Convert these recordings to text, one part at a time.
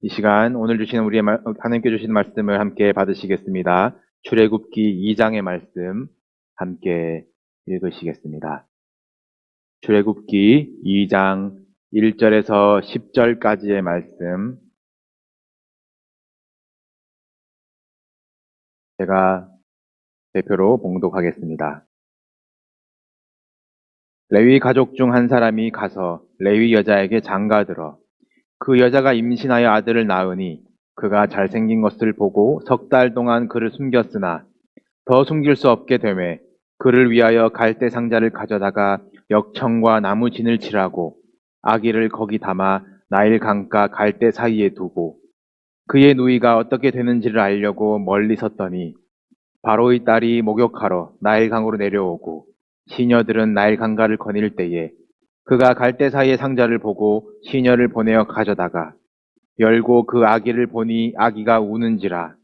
이 시간 오늘 주시는 하나님께 주시는 말씀을 함께 받으시겠습니다. 출애굽기 2장의 말씀 함께 읽으시겠습니다. 출애굽기 2장 1절에서 10절까지의 말씀 제가 대표로 봉독하겠습니다. 레위 가족 중 한 사람이 가서 레위 여자에게 장가들어 그 여자가 임신하여 아들을 낳으니 그가 잘생긴 것을 보고 3달 동안 그를 숨겼으나 더 숨길 수 없게 되매 그를 위하여 갈대 상자를 가져다가 역청과 나무 진을 칠하고 아기를 거기 담아 나일 강가 갈대 사이에 두고 그의 누이가 어떻게 되는지를 알려고 멀리 섰더니 바로의 딸이 목욕하러 나일 강으로 내려오고 시녀들은 나일 강가를 거닐 때에 그가 갈대 사이의 상자를 보고 시녀를 보내어 가져다가 열고 그 아기를 보니 아기가 우는지라.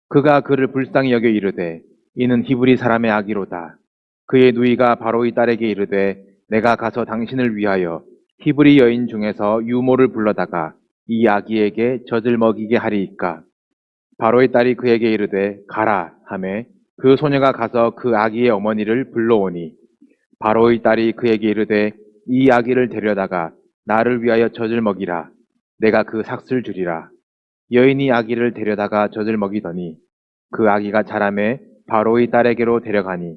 그가 그를 불쌍히 여겨 이르되 이는 히브리 사람의 아기로다. 그의 누이가 바로의 딸에게 이르되 내가 가서 당신을 위하여 히브리 여인 중에서 유모를 불러다가 이 아기에게 젖을 먹이게 하리이까. 바로의 딸이 그에게 이르되 가라 하매 그 소녀가 가서 그 아기의 어머니를 불러오니 바로의 딸이 그에게 이르되 이 아기를 데려다가 나를 위하여 젖을 먹이라. 내가 그 삭슬 주리라. 여인이 아기를 데려다가 젖을 먹이더니 그 아기가 자라매 바로의 딸에게로 데려가니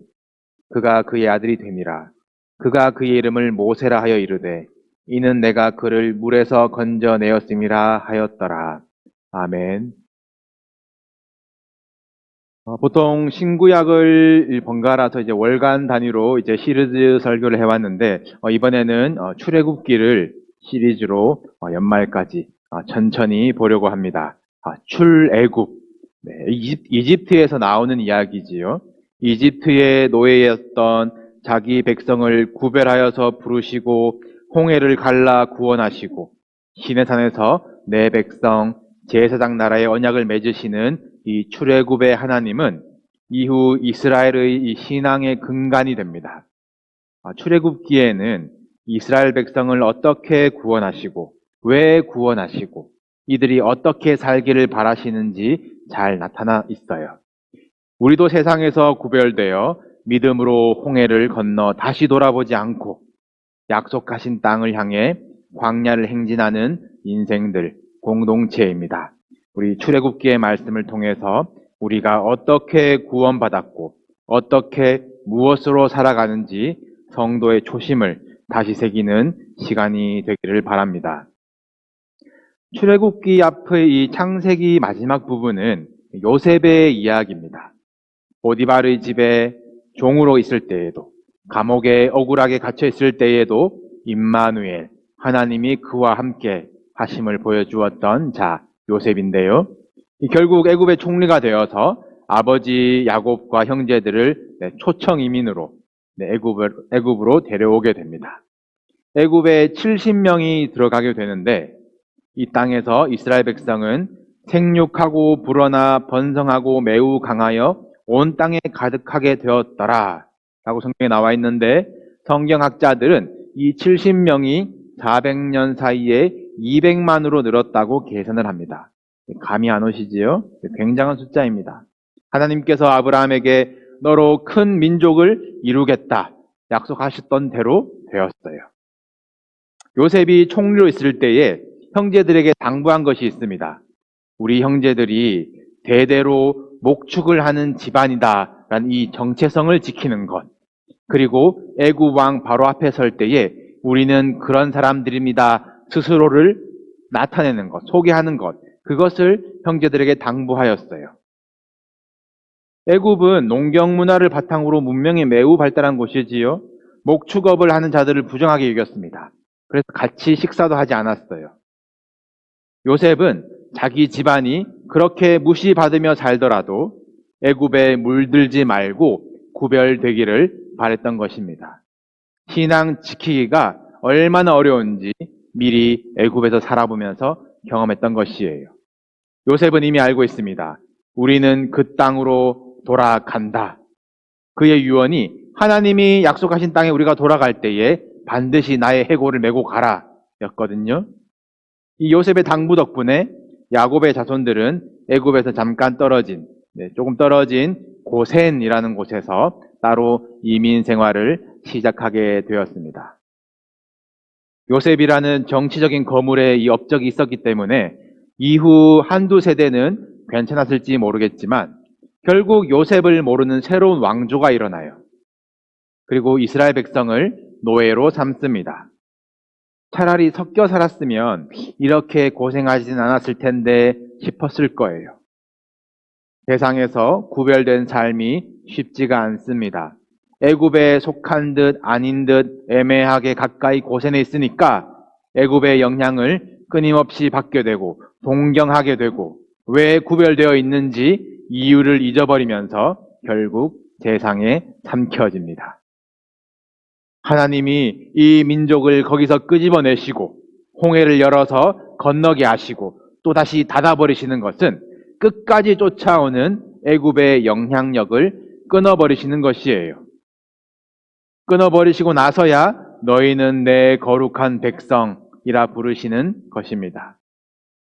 그가 그의 아들이 되니라. 그가 그의 이름을 모세라 하여 이르되 이는 내가 그를 물에서 건져내었음이라 하였더라. 아멘. 보통 신구약을 번갈아서 이제 월간 단위로 이제 시리즈 설교를 해왔는데 이번에는 출애굽기를 시리즈로 연말까지 천천히 보려고 합니다. 출애굽, 네, 이집트에서 나오는 이야기지요. 이집트의 노예였던 자기 백성을 구별하여서 부르시고 홍해를 갈라 구원하시고 시내산에서 내 백성 제사장 나라의 언약을 맺으시는 이 출애굽의 하나님은 이후 이스라엘의 이 신앙의 근간이 됩니다. 출애굽기에는 이스라엘 백성을 어떻게 구원하시고 왜 구원하시고 이들이 어떻게 살기를 바라시는지 잘 나타나 있어요. 우리도 세상에서 구별되어 믿음으로 홍해를 건너 다시 돌아보지 않고 약속하신 땅을 향해 광야를 행진하는 인생들 공동체입니다. 우리 출애굽기의 말씀을 통해서 우리가 어떻게 구원받았고 어떻게 무엇으로 살아가는지 성도의 초심을 다시 새기는 시간이 되기를 바랍니다. 출애굽기 앞의 이 창세기 마지막 부분은 요셉의 이야기입니다. 보디발의 집에 종으로 있을 때에도 감옥에 억울하게 갇혀 있을 때에도 임마누엘 하나님이 그와 함께 하심을 보여주었던 자 요셉인데요. 결국 애굽의 총리가 되어서 아버지 야곱과 형제들을 초청 이민으로 애굽으로 데려오게 됩니다. 애굽에 70명이 들어가게 되는데 이 땅에서 이스라엘 백성은 생육하고 불어나 번성하고 매우 강하여 온 땅에 가득하게 되었더라 라고 성경에 나와 있는데 성경학자들은 이 70명이 400년 사이에 200만으로 늘었다고 계산을 합니다. 감이 안 오시지요? 굉장한 숫자입니다. 하나님께서 아브라함에게 너로 큰 민족을 이루겠다 약속하셨던 대로 되었어요. 요셉이 총리로 있을 때에 형제들에게 당부한 것이 있습니다. 우리 형제들이 대대로 목축을 하는 집안이다라는 이 정체성을 지키는 것, 그리고 애굽 왕 바로 앞에 설 때에 우리는 그런 사람들입니다 스스로를 나타내는 것, 소개하는 것, 그것을 형제들에게 당부하였어요. 애굽은 농경 문화를 바탕으로 문명이 매우 발달한 곳이지요. 목축업을 하는 자들을 부정하게 여겼습니다. 그래서 같이 식사도 하지 않았어요. 요셉은 자기 집안이 그렇게 무시받으며 살더라도 애굽에 물들지 말고 구별되기를 바랬던 것입니다. 신앙 지키기가 얼마나 어려운지 미리 애굽에서 살아보면서 경험했던 것이에요. 요셉은 이미 알고 있습니다. 우리는 그 땅으로 돌아간다. 그의 유언이 하나님이 약속하신 땅에 우리가 돌아갈 때에 반드시 나의 해골을 메고 가라 였거든요. 이 요셉의 당부 덕분에 야곱의 자손들은 애굽에서 잠깐 떨어진, 조금 떨어진 고센이라는 곳에서 따로 이민 생활을 시작하게 되었습니다. 요셉이라는 정치적인 거물에 이 업적이 있었기 때문에 이후 한두 세대는 괜찮았을지 모르겠지만 결국 요셉을 모르는 새로운 왕조가 일어나요. 그리고 이스라엘 백성을 노예로 삼습니다. 차라리 섞여 살았으면 이렇게 고생하진 않았을 텐데 싶었을 거예요. 세상에서 구별된 삶이 쉽지가 않습니다. 애굽에 속한 듯 아닌 듯 애매하게 가까이 고센에 있으니까 애굽의 영향을 끊임없이 받게 되고 동경하게 되고 왜 구별되어 있는지 이유를 잊어버리면서 결국 세상에 삼켜집니다. 하나님이 이 민족을 거기서 끄집어내시고 홍해를 열어서 건너게 하시고 또다시 닫아버리시는 것은 끝까지 쫓아오는 애굽의 영향력을 끊어버리시는 것이에요. 끊어버리시고 나서야 너희는 내 거룩한 백성이라 부르시는 것입니다.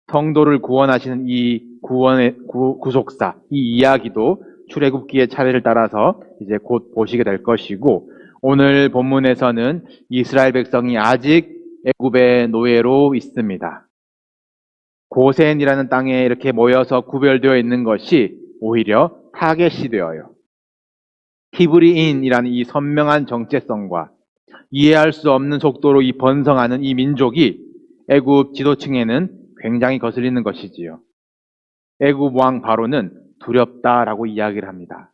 성도를 구원하시는 이 구원의 구속사, 이 이야기도 출애굽기의 차례를 따라서 이제 곧 보시게 될 것이고, 오늘 본문에서는 이스라엘 백성이 아직 애굽의 노예로 있습니다. 고센이라는 땅에 이렇게 모여서 구별되어 있는 것이 오히려 타겟이 되어요. 히브리인이라는 이 선명한 정체성과 이해할 수 없는 속도로 이 번성하는 이 민족이 애굽 지도층에는 굉장히 거슬리는 것이지요. 애굽 왕 바로는 두렵다라고 이야기를 합니다.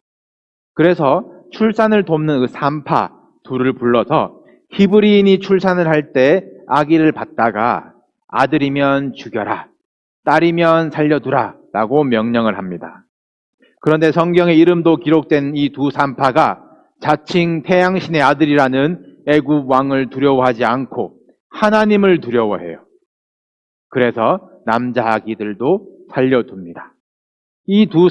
그래서 출산을 돕는 그 산파 둘을 불러서 히브리인이 출산을 할 때 아기를 받다가 아들이면 죽여라, 딸이면 살려두라 라고 명령을 합니다. 그런데 성경에 이름도 기록된 이 두 산파가 자칭 태양신의 아들이라는 애굽 왕을 두려워하지 않고 하나님을 두려워해요. 그래서 남자 아기들도 살려둡니다. 이 두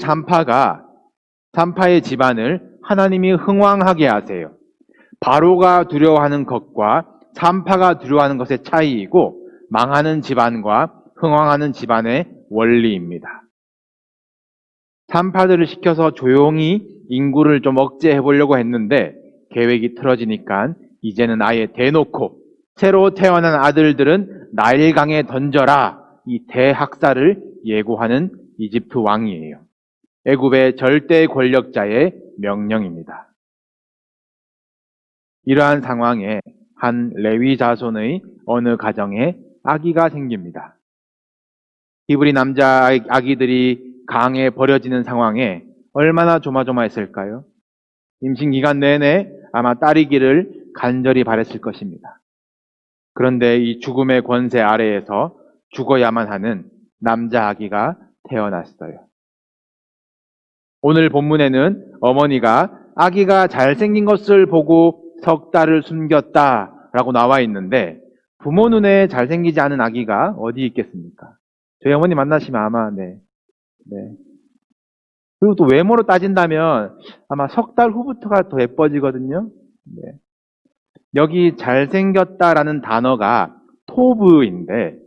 산파의 집안을 하나님이 흥왕하게 하세요. 바로가 두려워하는 것과 산파가 두려워하는 것의 차이이고 망하는 집안과 흥왕하는 집안의 원리입니다. 산파들을 시켜서 조용히 인구를 좀 억제해 보려고 했는데 계획이 틀어지니까 이제는 아예 대놓고 새로 태어난 아들들은 나일강에 던져라, 이 대학살을 예고하는 이집트 왕이에요. 애굽의 절대 권력자의 명령입니다. 이러한 상황에 한 레위 자손의 어느 가정에 아기가 생깁니다. 히브리 남자 아기들이 강에 버려지는 상황에 얼마나 조마조마했을까요? 임신 기간 내내 아마 딸이기를 간절히 바랬을 것입니다. 그런데 이 죽음의 권세 아래에서 죽어야만 하는 남자 아기가 태어났어요. 오늘 본문에는 어머니가 아기가 잘생긴 것을 보고 석 달을 숨겼다라고 나와 있는데 부모 눈에 잘생기지 않은 아기가 어디 있겠습니까? 저희 어머니 만나시면 아마 네. 그리고 또 외모로 따진다면 아마 석 달 후부터가 더 예뻐지거든요. 네. 여기 잘생겼다라는 단어가 토브인데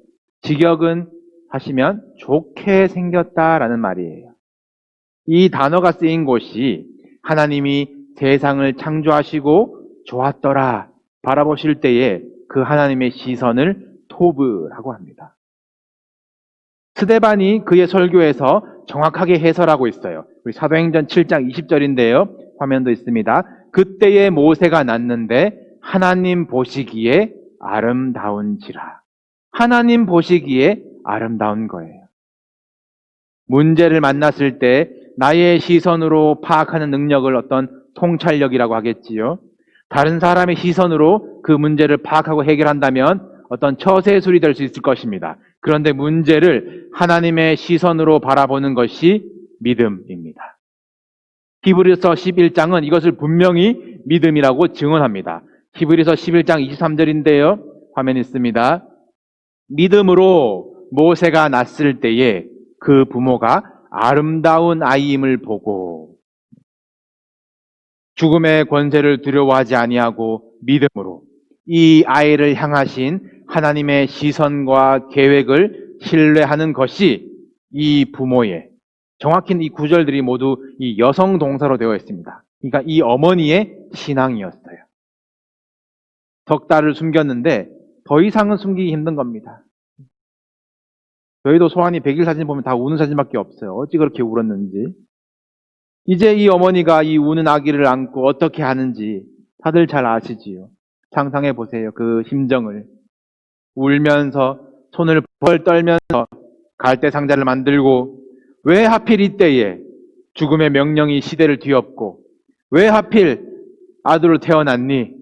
직역은 하시면 좋게 생겼다라는 말이에요. 이 단어가 쓰인 곳이 하나님이 세상을 창조하시고 좋았더라 바라보실 때에 그 하나님의 시선을 토브라고 합니다. 스데반이 그의 설교에서 정확하게 해설하고 있어요. 우리 사도행전 7장 20절인데요. 화면도 있습니다. 그때의 모세가 났는데 하나님 보시기에 아름다운지라. 하나님 보시기에 아름다운 거예요. 문제를 만났을 때 나의 시선으로 파악하는 능력을 어떤 통찰력이라고 하겠지요. 다른 사람의 시선으로 그 문제를 파악하고 해결한다면 어떤 처세술이 될 수 있을 것입니다. 그런데 문제를 하나님의 시선으로 바라보는 것이 믿음입니다. 히브리서 11장은 이것을 분명히 믿음이라고 증언합니다. 히브리서 11장 23절인데요. 화면 있습니다. 믿음으로 모세가 낳았을 때에 그 부모가 아름다운 아이임을 보고 죽음의 권세를 두려워하지 아니하고 믿음으로 이 아이를 향하신 하나님의 시선과 계획을 신뢰하는 것이 이 부모의, 정확히는 이 구절들이 모두 이 여성 동사로 되어 있습니다. 그러니까 이 어머니의 신앙이었어요. 석 달을 숨겼는데 더 이상은 숨기기 힘든 겁니다. 저희도 소환이 100일 사진 보면 다 우는 사진밖에 없어요. 어찌 그렇게 울었는지. 이제 이 어머니가 이 우는 아기를 안고 어떻게 하는지 다들 잘 아시지요. 상상해 보세요. 그 심정을. 울면서 손을 벌 떨면서 갈대 상자를 만들고, 왜 하필 이때에 죽음의 명령이 시대를 뒤엎고, 왜 하필 아들로 태어났니?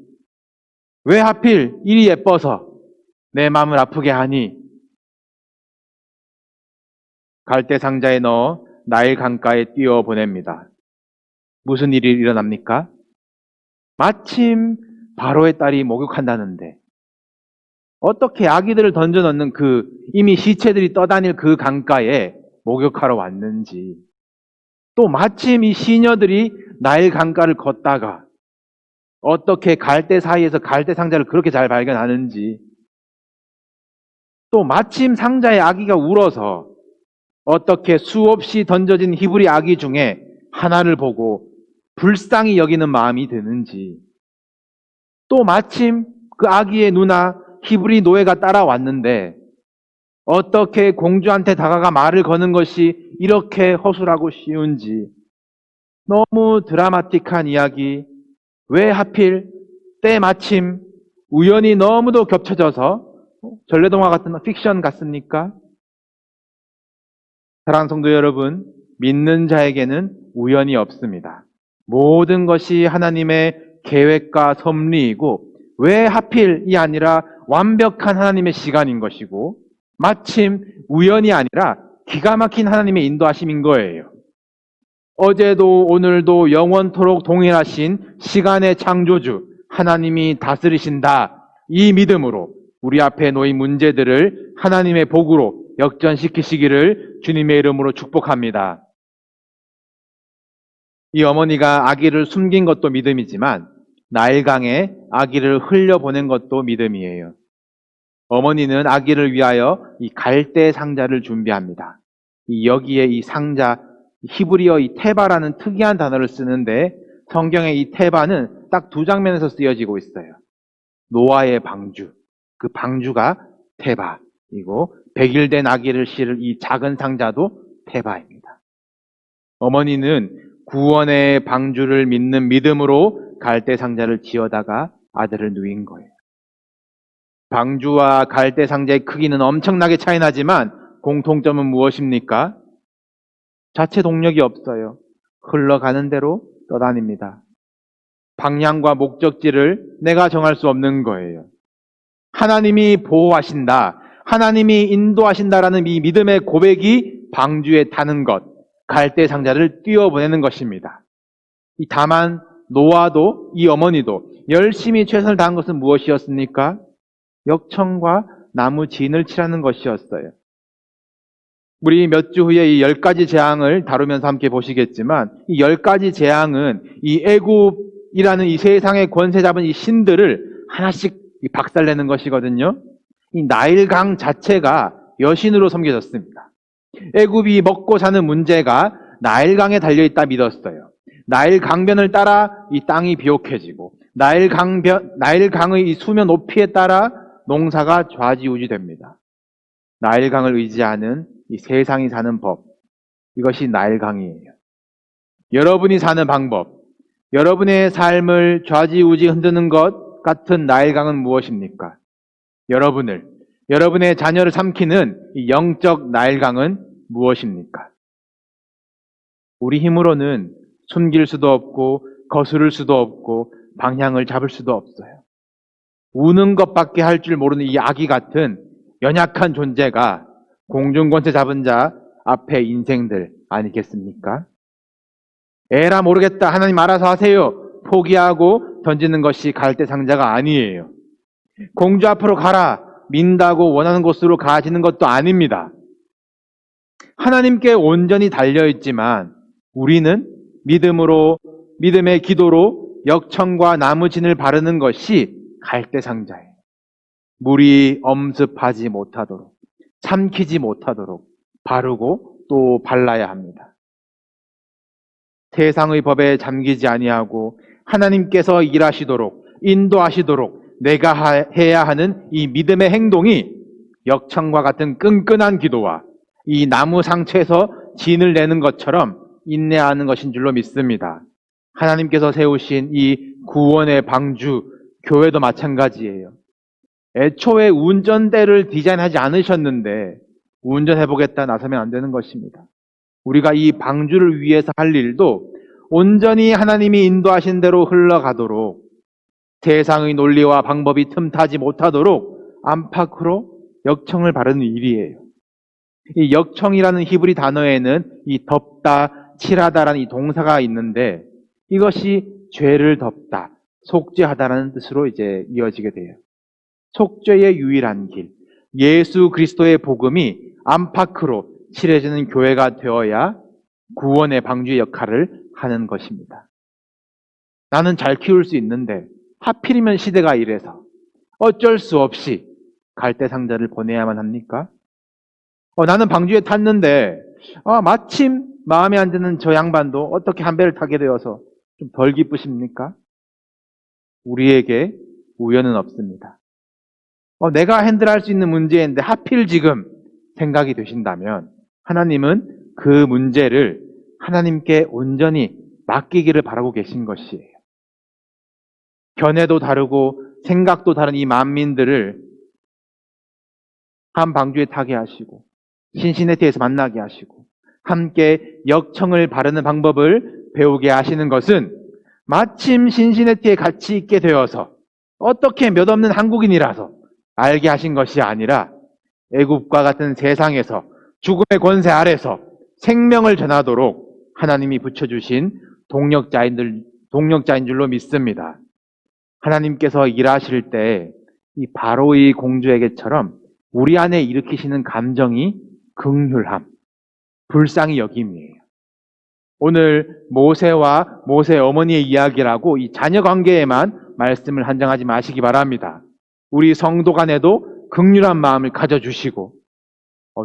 왜 하필 이리 예뻐서 내 마음을 아프게 하니? 갈대 상자에 넣어 나일 강가에 띄워 보냅니다. 무슨 일이 일어납니까? 마침 바로의 딸이 목욕한다는데 어떻게 아기들을 던져 넣는 그 이미 시체들이 떠다닐 그 강가에 목욕하러 왔는지, 또 마침 이 시녀들이 나일 강가를 걷다가 어떻게 갈대 사이에서 갈대 상자를 그렇게 잘 발견하는지, 또 마침 상자에 아기가 울어서 어떻게 수없이 던져진 히브리 아기 중에 하나를 보고 불쌍히 여기는 마음이 드는지, 또 마침 그 아기의 누나 히브리 노예가 따라왔는데 어떻게 공주한테 다가가 말을 거는 것이 이렇게 허술하고 쉬운지, 너무 드라마틱한 이야기, 왜 하필 때마침 우연히 너무도 겹쳐져서 전래동화 같은 픽션 같습니까? 사랑하는 성도 여러분, 믿는 자에게는 우연이 없습니다. 모든 것이 하나님의 계획과 섭리이고, 왜 하필이 아니라 완벽한 하나님의 시간인 것이고, 마침 우연이 아니라 기가 막힌 하나님의 인도하심인 거예요. 어제도 오늘도 영원토록 동일하신 시간의 창조주 하나님이 다스리신다, 이 믿음으로 우리 앞에 놓인 문제들을 하나님의 복으로 역전시키시기를 주님의 이름으로 축복합니다. 이 어머니가 아기를 숨긴 것도 믿음이지만 나일강에 아기를 흘려보낸 것도 믿음이에요. 어머니는 아기를 위하여 이 갈대 상자를 준비합니다. 여기에 이 상자, 히브리어 이 테바라는 특이한 단어를 쓰는데, 성경에 이 테바는 딱 두 장면에서 쓰여지고 있어요. 노아의 방주, 그 방주가 테바이고, 100일 된 아기를 실을 이 작은 상자도 테바입니다. 어머니는 구원의 방주를 믿는 믿음으로 갈대 상자를 지어다가 아들을 누인 거예요. 방주와 갈대 상자의 크기는 엄청나게 차이 나지만 공통점은 무엇입니까? 자체 동력이 없어요. 흘러가는 대로 떠다닙니다. 방향과 목적지를 내가 정할 수 없는 거예요. 하나님이 보호하신다, 하나님이 인도하신다라는 이 믿음의 고백이 방주에 타는 것, 갈대 상자를 띄워보내는 것입니다. 다만 노아도 이 어머니도 열심히 최선을 다한 것은 무엇이었습니까? 역청과 나무 진을 칠하는 것이었어요. 우리 몇 주 후에 이 10가지 재앙을 다루면서 함께 보시겠지만, 이 10가지 재앙은 이 애굽이라는 이 세상의 권세 잡은 이 신들을 하나씩 박살내는 것이거든요. 이 나일강 자체가 여신으로 섬겨졌습니다. 애굽이 먹고 사는 문제가 나일강에 달려있다 믿었어요. 나일강변을 따라 이 땅이 비옥해지고, 나일강의 이 수면 높이에 따라 농사가 좌지우지됩니다. 나일강을 의지하는 이 세상이 사는 법, 이것이 나일강이에요. 여러분이 사는 방법, 여러분의 삶을 좌지우지 흔드는 것 같은 나일강은 무엇입니까? 여러분의 자녀를 삼키는 이 영적 나일강은 무엇입니까? 우리 힘으로는 숨길 수도 없고 거스를 수도 없고 방향을 잡을 수도 없어요. 우는 것밖에 할 줄 모르는 이 아기 같은 연약한 존재가 공중권세 잡은 자 앞에 인생들 아니겠습니까? 에라 모르겠다, 하나님 알아서 하세요, 포기하고 던지는 것이 갈대 상자가 아니에요. 공주 앞으로 가라, 민다고 원하는 곳으로 가지는 것도 아닙니다. 하나님께 온전히 달려있지만 우리는 믿음의 기도로 역청과 나무진을 바르는 것이 갈대 상자예요. 물이 엄습하지 못하도록, 삼키지 못하도록 바르고 또 발라야 합니다. 세상의 법에 잠기지 아니하고 하나님께서 일하시도록 인도하시도록 내가 해야 하는 이 믿음의 행동이 역청과 같은 끈끈한 기도와 이 나무 상처에서 진을 내는 것처럼 인내하는 것인 줄로 믿습니다. 하나님께서 세우신 이 구원의 방주, 교회도 마찬가지예요. 애초에 운전대를 디자인하지 않으셨는데 운전해보겠다 나서면 안 되는 것입니다. 우리가 이 방주를 위해서 할 일도 온전히 하나님이 인도하신 대로 흘러가도록 세상의 논리와 방법이 틈타지 못하도록 안팎으로 역청을 바르는 일이에요. 이 역청이라는 히브리 단어에는 이 덮다, 칠하다라는 이 동사가 있는데 이것이 죄를 덮다, 속죄하다라는 뜻으로 이제 이어지게 돼요. 속죄의 유일한 길, 예수 그리스도의 복음이 안팎으로 칠해지는 교회가 되어야 구원의 방주의 역할을 하는 것입니다. 나는 잘 키울 수 있는데 하필이면 시대가 이래서 어쩔 수 없이 갈대상자를 보내야만 합니까? 나는 방주에 탔는데 마침 마음에 안 드는 저 양반도 어떻게 한 배를 타게 되어서 좀 덜 기쁘십니까? 우리에게 우연은 없습니다. 내가 핸들할 수 있는 문제인데 하필 지금 생각이 되신다면 하나님은 그 문제를 하나님께 온전히 맡기기를 바라고 계신 것이에요. 견해도 다르고 생각도 다른 이 만민들을 한 방주에 타게 하시고 신시내티에서 만나게 하시고 함께 역청을 바르는 방법을 배우게 하시는 것은 마침 신시내티에 같이 있게 되어서 어떻게 몇 없는 한국인이라서 알게 하신 것이 아니라 애굽과 같은 세상에서 죽음의 권세 아래서 생명을 전하도록 하나님이 붙여주신 동력자인 줄로 믿습니다. 하나님께서 일하실 때 이 바로의 공주에게처럼 우리 안에 일으키시는 감정이 긍휼함, 불쌍히 여김이에요. 오늘 모세와 모세 어머니의 이야기라고 이 자녀 관계에만 말씀을 한정하지 마시기 바랍니다. 우리 성도 간에도 긍휼한 마음을 가져주시고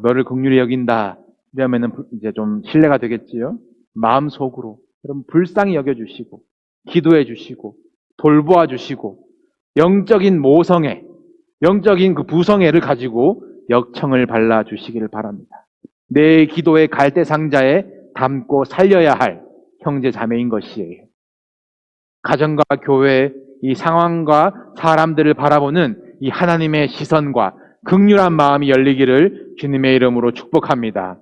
너를 긍휼히 여긴다 이러면은 이제 좀 신뢰가 되겠지요. 마음속으로 여러분 불쌍히 여겨주시고 기도해 주시고 돌보아 주시고 영적인 모성애, 영적인 그 부성애를 가지고 역청을 발라 주시기를 바랍니다. 내 기도의 갈대상자에 담고 살려야 할 형제 자매인 것이에요. 가정과 교회, 이 상황과 사람들을 바라보는 이 하나님의 시선과 긍휼한 마음이 열리기를 주님의 이름으로 축복합니다.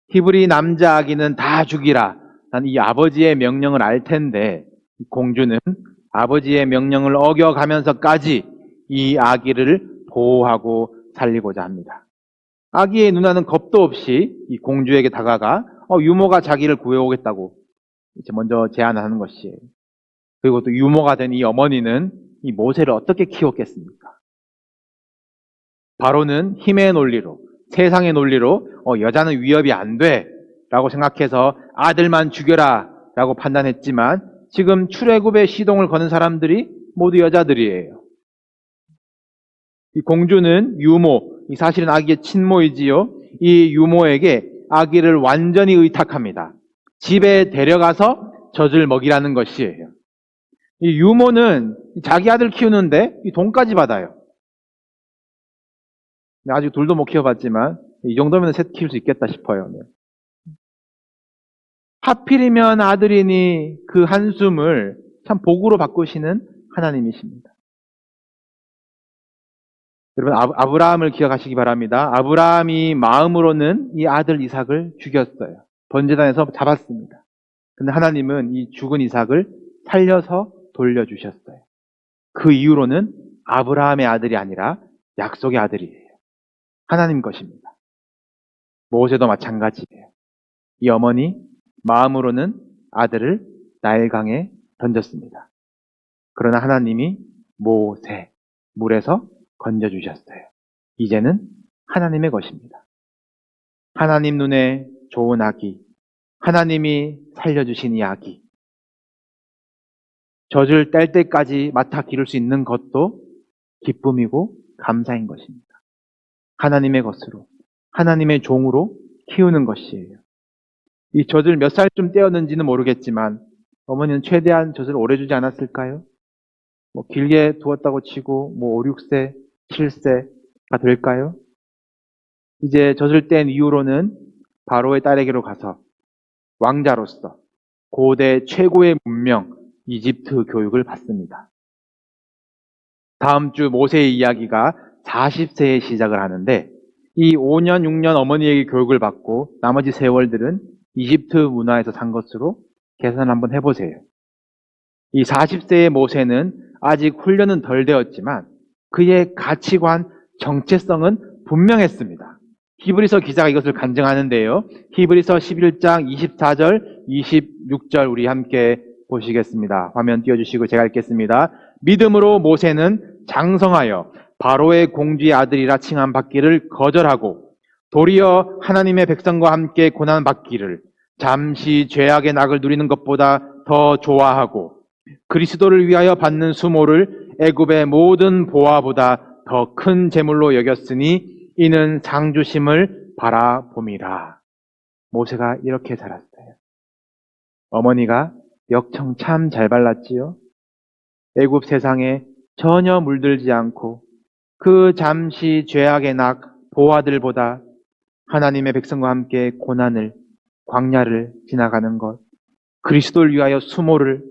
히브리 남자 아기는 다 죽이라. 난 이 아버지의 명령을 알 텐데 공주는 아버지의 명령을 어겨가면서까지 이 아기를 보호하고 살리고자 합니다. 아기의 누나는 겁도 없이 이 공주에게 다가가 유모가 자기를 구해오겠다고 이제 먼저 제안하는 것이에요. 그리고 또 유모가 된 이 어머니는 이 모세를 어떻게 키웠겠습니까? 바로는 힘의 논리로, 세상의 논리로 여자는 위협이 안 돼 라고 생각해서 아들만 죽여라 라고 판단했지만 지금 출애굽의 시동을 거는 사람들이 모두 여자들이에요. 이 공주는 유모, 이 사실은 아기의 친모이지요. 이 유모에게 아기를 완전히 의탁합니다. 집에 데려가서 젖을 먹이라는 것이에요. 이 유모는 자기 아들 키우는데 이 돈까지 받아요. 아직 둘도 못 키워봤지만 이 정도면 셋 키울 수 있겠다 싶어요. 하필이면 아들이니 그 한숨을 참 복으로 바꾸시는 하나님이십니다. 여러분 아브라함을 기억하시기 바랍니다. 아브라함이 마음으로는 이 아들 이삭을 죽였어요. 번제단에서 잡았습니다. 근데 하나님은 이 죽은 이삭을 살려서 돌려주셨어요. 그 이후로는 아브라함의 아들이 아니라 약속의 아들이에요. 하나님 것입니다. 모세도 마찬가지예요. 이 어머니 마음으로는 아들을 나일강에 던졌습니다. 그러나 하나님이 모세 물에서 건져주셨어요. 이제는 하나님의 것입니다. 하나님 눈에 좋은 아기, 하나님이 살려주신 이 아기, 젖을 뗄 때까지 맡아 기를 수 있는 것도 기쁨이고 감사인 것입니다. 하나님의 것으로 하나님의 종으로 키우는 것이에요. 이 젖을 몇 살쯤 떼었는지는 모르겠지만 어머니는 최대한 젖을 오래 주지 않았을까요? 길게 두었다고 치고 5, 6세, 7세가 될까요? 이제 젖을 뗀 이후로는 바로의 딸에게로 가서 왕자로서 고대 최고의 문명 이집트 교육을 받습니다. 다음 주 모세의 이야기가 40세에 시작을 하는데 이 5년, 6년 어머니에게 교육을 받고 나머지 세월들은 이집트 문화에서 산 것으로 계산을 한번 해보세요. 이 40세의 모세는 아직 훈련은 덜 되었지만 그의 가치관, 정체성은 분명했습니다. 히브리서 기자가 이것을 간증하는데요. 히브리서 11장 24절, 26절 우리 함께 보시겠습니다. 화면 띄워주시고 제가 읽겠습니다. 믿음으로 모세는 장성하여 바로의 공주의 아들이라 칭함받기를 거절하고 도리어 하나님의 백성과 함께 고난받기를 잠시 죄악의 낙을 누리는 것보다 더 좋아하고 그리스도를 위하여 받는 수모를 애굽의 모든 보화보다 더 큰 재물로 여겼으니 이는 상주심을 바라봄이라. 모세가 이렇게 살았어요. 어머니가 역청 참 잘 발랐지요. 애굽 세상에 전혀 물들지 않고 그 잠시 죄악의 낙 보화들보다 하나님의 백성과 함께 고난을 광야를 지나가는 것, 그리스도를 위하여 수모를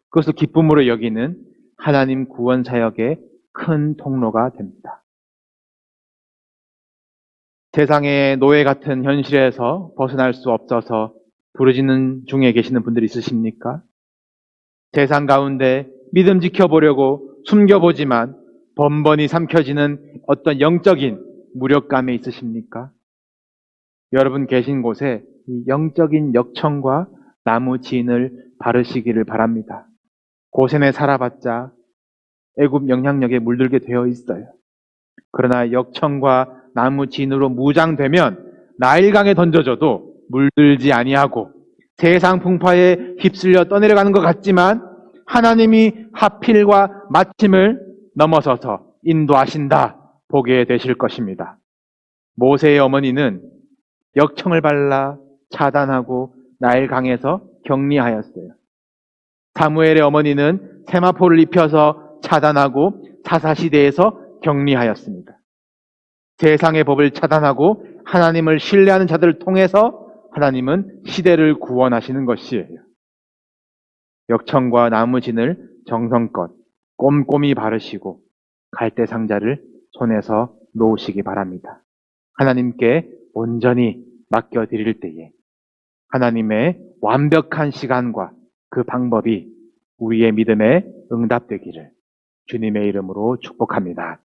그것을 기쁨으로 여기는 하나님 구원 사역의 큰 통로가 됩니다. 세상의 노예 같은 현실에서 벗어날 수 없어서 부르짖는 중에 계시는 분들이 있으십니까? 세상 가운데 믿음 지켜보려고 숨겨보지만 번번이 삼켜지는 어떤 영적인 무력감에 있으십니까? 여러분 계신 곳에 이 영적인 역청과 나무 진을 바르시기를 바랍니다. 고센에 살아봤자 애굽 영향력에 물들게 되어 있어요. 그러나 역청과 나무 진으로 무장되면 나일강에 던져져도 물들지 아니하고 세상 풍파에 휩쓸려 떠내려가는 것 같지만 하나님이 하필과 마침을 넘어서서 인도하신다 보게 되실 것입니다. 모세의 어머니는 역청을 발라 차단하고 나일강에서 격리하였어요. 사무엘의 어머니는 세마포를 입혀서 차단하고 사사시대에서 격리하였습니다. 세상의 법을 차단하고 하나님을 신뢰하는 자들을 통해서 하나님은 시대를 구원하시는 것이에요. 역청과 나무진을 정성껏 꼼꼼히 바르시고 갈대 상자를 손에서 놓으시기 바랍니다. 하나님께 온전히 맡겨드릴 때에 하나님의 완벽한 시간과 그 방법이 우리의 믿음에 응답되기를 주님의 이름으로 축복합니다.